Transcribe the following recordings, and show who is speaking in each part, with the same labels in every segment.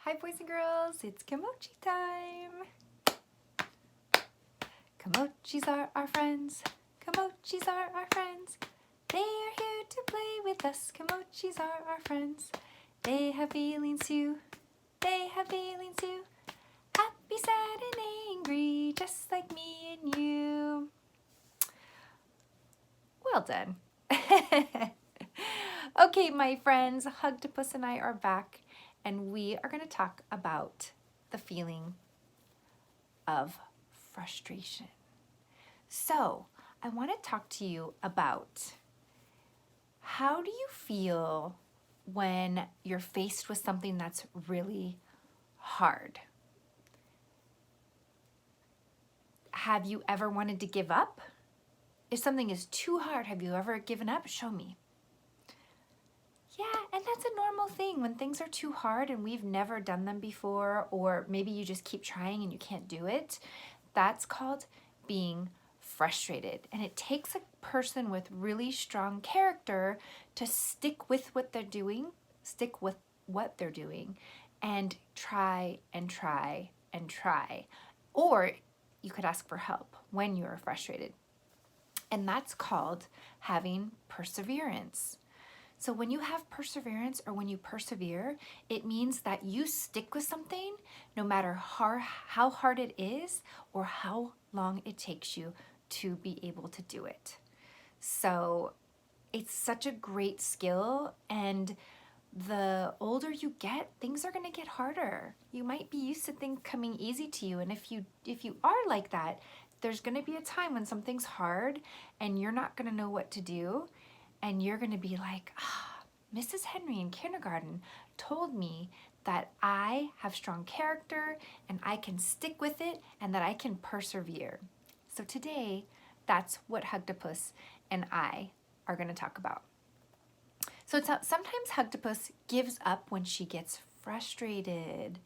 Speaker 1: Hi boys and girls, it's Kimochi time! Kimochis are our friends, Kimochis are our friends. They are here to play with us, Kimochis are our friends. They have feelings too, they have feelings too. Happy, sad, and angry, just like me and you. Well done. Okay, my friends, Hugtopus and I are back, and we are going to talk about the feeling of frustration. So, I want to talk to you about how do you feel when you're faced with something that's really hard? Have you ever wanted to give up? If something is too hard, have you ever given up? Show me. Yeah, and that's a normal thing when things are too hard and we've never done them before, or maybe you just keep trying and you can't do it. That's called being frustrated. And it takes a person with really strong character to stick with what they're doing, and try and try and try. Or you could ask for help when you are frustrated. And that's called having perseverance. So when you have perseverance or when you persevere, it means that you stick with something no matter how hard it is or how long it takes you to be able to do it. So it's such a great skill, and the older you get, things are going to get harder. You might be used to things coming easy to you, and if you are like that, there's going to be a time when something's hard and you're not going to know what to do. And you're going to be like, Mrs. Henry in kindergarten told me that I have strong character and I can stick with it and that I can persevere. So today, that's what Hugtopus and I are going to talk about. So sometimes Hugtopus gives up when she gets frustrated.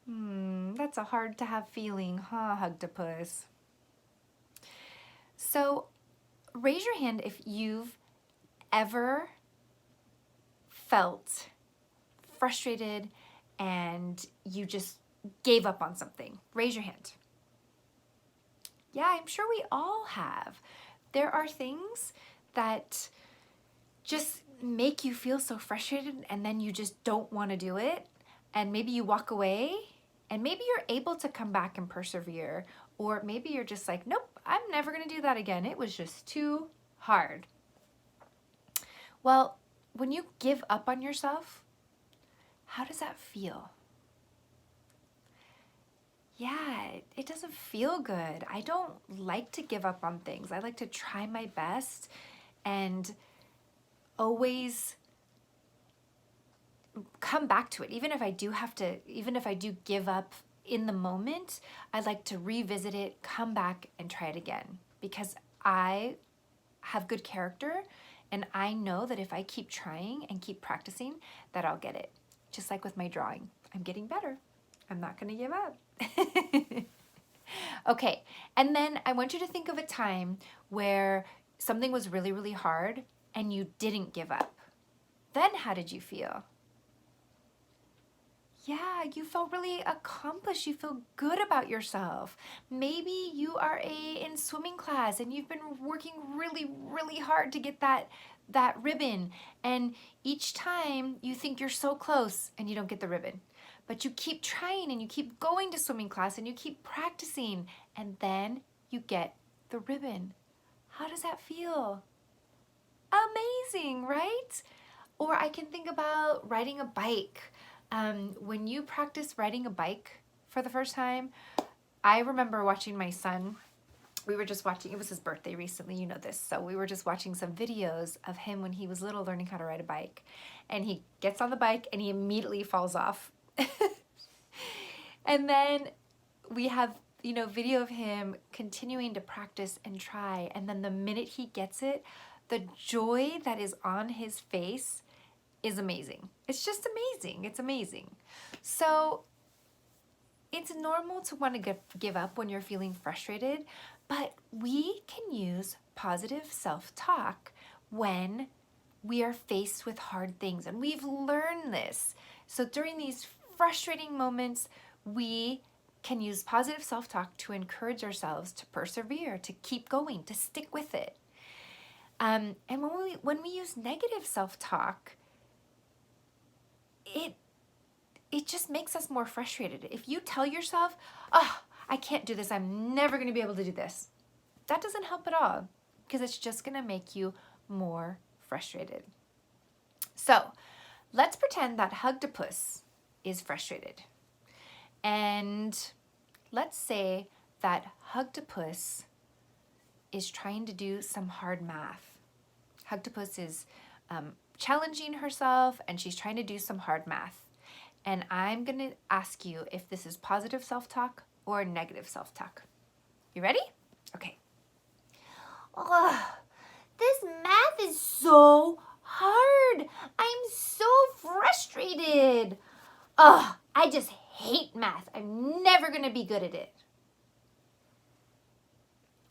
Speaker 1: That's a hard to have feeling, huh, Hugtopus? So raise your hand if you've ever felt frustrated and you just gave up on something. Raise your hand. Yeah, I'm sure we all have. There are things that just make you feel so frustrated and then you just don't want to do it. And maybe you walk away and maybe you're able to come back and persevere. Or maybe you're just like, nope, I'm never going to do that again. It was just too hard. Well, when you give up on yourself, how does that feel? Yeah, it doesn't feel good. I don't like to give up on things. I like to try my best and always come back to it. Even if I do give up in the moment, I like to revisit it, come back and try it again, because I have good character and I know that if I keep trying and keep practicing, that I'll get it. Just like with my drawing, I'm getting better. I'm not going to give up. Okay, and then I want you to think of a time where something was really, really hard and you didn't give up. Then how did you feel? Yeah, you felt really accomplished. You feel good about yourself. Maybe you are in swimming class and you've been working really, really hard to get that ribbon. And each time you think you're so close and you don't get the ribbon. But you keep trying and you keep going to swimming class and you keep practicing and then you get the ribbon. How does that feel? Amazing, right? Or I can think about riding a bike. When you practice riding a bike for the first time, I remember watching my son. We were just watching, it was his birthday recently, you know this. So we were just watching some videos of him when he was little learning how to ride a bike. And he gets on the bike and he immediately falls off. And then we have, video of him continuing to practice and try. And then the minute he gets it, the joy that is on his face is amazing. It's just amazing. It's amazing. So it's normal to want to give up when you're feeling frustrated, but we can use positive self-talk when we are faced with hard things. And we've learned this. So during these frustrating moments, we can use positive self-talk to encourage ourselves to persevere, to keep going, to stick with it. And when we use negative self-talk, it just makes us more frustrated. If you tell yourself, oh, I can't do this, I'm never going to be able to do this, that doesn't help at all, because it's just going to make you more frustrated. So let's pretend that Hugtopus is frustrated. And let's say that Hugtopus is trying to do some hard math. Hugtopus is challenging herself, and she's trying to do some hard math. And I'm going to ask you if this is positive self-talk or negative self-talk. You ready? Okay.
Speaker 2: Ugh, this math is so hard. I'm so frustrated. Ugh, I just hate math. I'm never going to be good at it.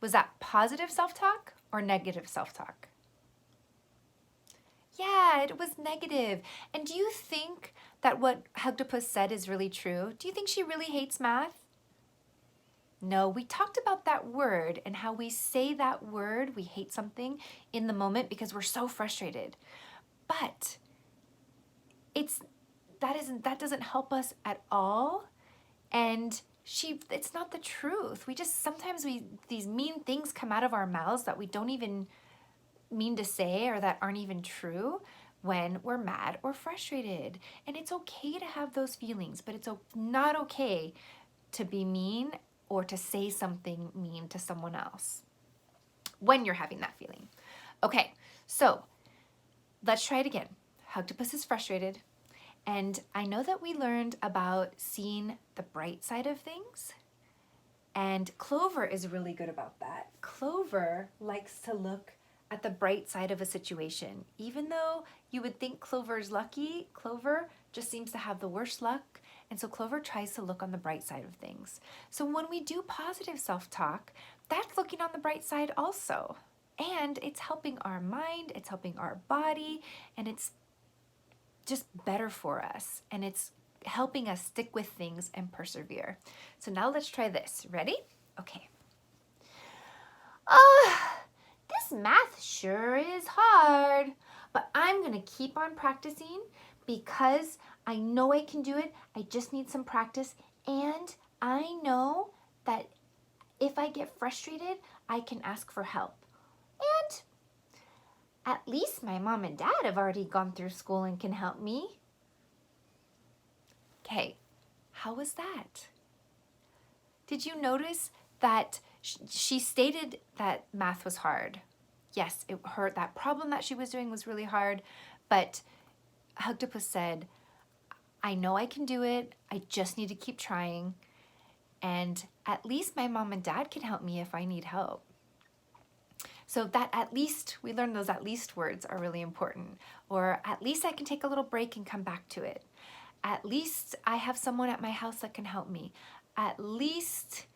Speaker 1: Was that positive self-talk or negative self-talk? Yeah, it was negative. And do you think that what Hugtopus said is really true? Do you think she really hates math? No, we talked about that word and how we say that word, we hate something in the moment because we're so frustrated. But that doesn't help us at all. And it's not the truth. Sometimes these mean things come out of our mouths that we don't even mean to say or that aren't even true when we're mad or frustrated. And it's okay to have those feelings, but it's not okay to be mean or to say something mean to someone else when you're having that feeling. Okay, so let's try it again. Hugtopus is frustrated, and I know that we learned about seeing the bright side of things, and Clover is really good about that. Clover likes to look at the bright side of a situation. Even though you would think Clover's lucky, Clover just seems to have the worst luck. And so Clover tries to look on the bright side of things. So when we do positive self-talk, that's looking on the bright side also. And it's helping our mind, it's helping our body, and it's just better for us. And it's helping us stick with things and persevere. So now let's try this. Ready? Okay.
Speaker 2: This math sure is hard, but I'm going to keep on practicing because I know I can do it. I just need some practice, and I know that if I get frustrated, I can ask for help. And at least my mom and dad have already gone through school and can help me.
Speaker 1: Okay, how was that? Did you notice that she stated that math was hard? Yes, that problem that she was doing was really hard, but Hugtopus said, I know I can do it, I just need to keep trying, and at least my mom and dad can help me if I need help. So that at least, we learned those at least words are really important. Or at least I can take a little break and come back to it. At least I have someone at my house that can help me. At least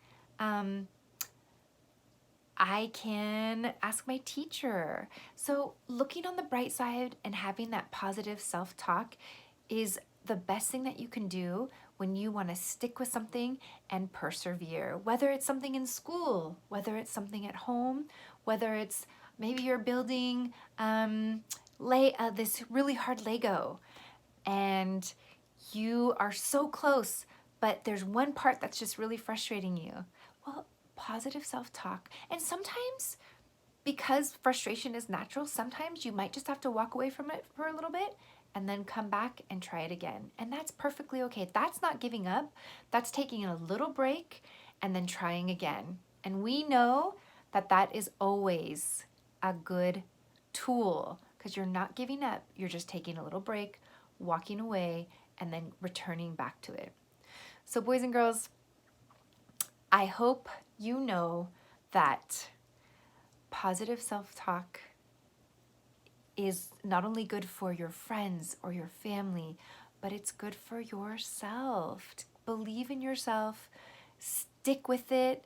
Speaker 1: I can ask my teacher. So looking on the bright side and having that positive self-talk is the best thing that you can do when you want to stick with something and persevere. Whether it's something in school, whether it's something at home, whether it's maybe you're building this really hard Lego and you are so close, but there's one part that's just really frustrating you. Well, positive self-talk. And sometimes, because frustration is natural, sometimes you might just have to walk away from it for a little bit and then come back and try it again. And that's perfectly okay. That's not giving up. That's taking a little break and then trying again. And we know that that is always a good tool because you're not giving up. You're just taking a little break, walking away, and then returning back to it. So boys and girls, I hope you know that positive self-talk is not only good for your friends or your family, but it's good for yourself. Believe in yourself, stick with it,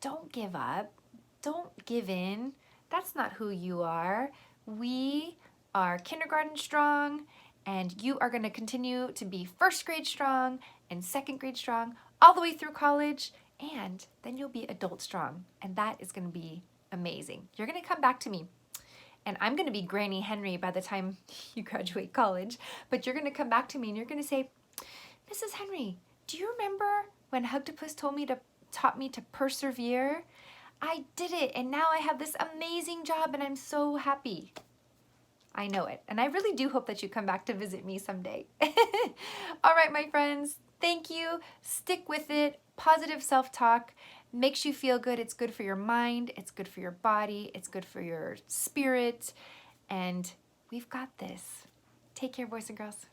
Speaker 1: don't give up, don't give in. That's not who you are. We are kindergarten strong, And you are going to continue to be first grade strong and second grade strong all the way through college. And then you'll be adult strong. And that is going to be amazing. You're going to come back to me. And I'm going to be Granny Henry by the time you graduate college. But you're going to come back to me and you're going to say, Mrs. Henry, do you remember when Hugtopus taught me to persevere? I did it, and now I have this amazing job, and I'm so happy. I know it, and I really do hope that you come back to visit me someday. All right, my friends, thank you. Stick with it. Positive self-talk makes you feel good. It's good for your mind. It's good for your body. It's good for your spirit, and we've got this. Take care, boys and girls.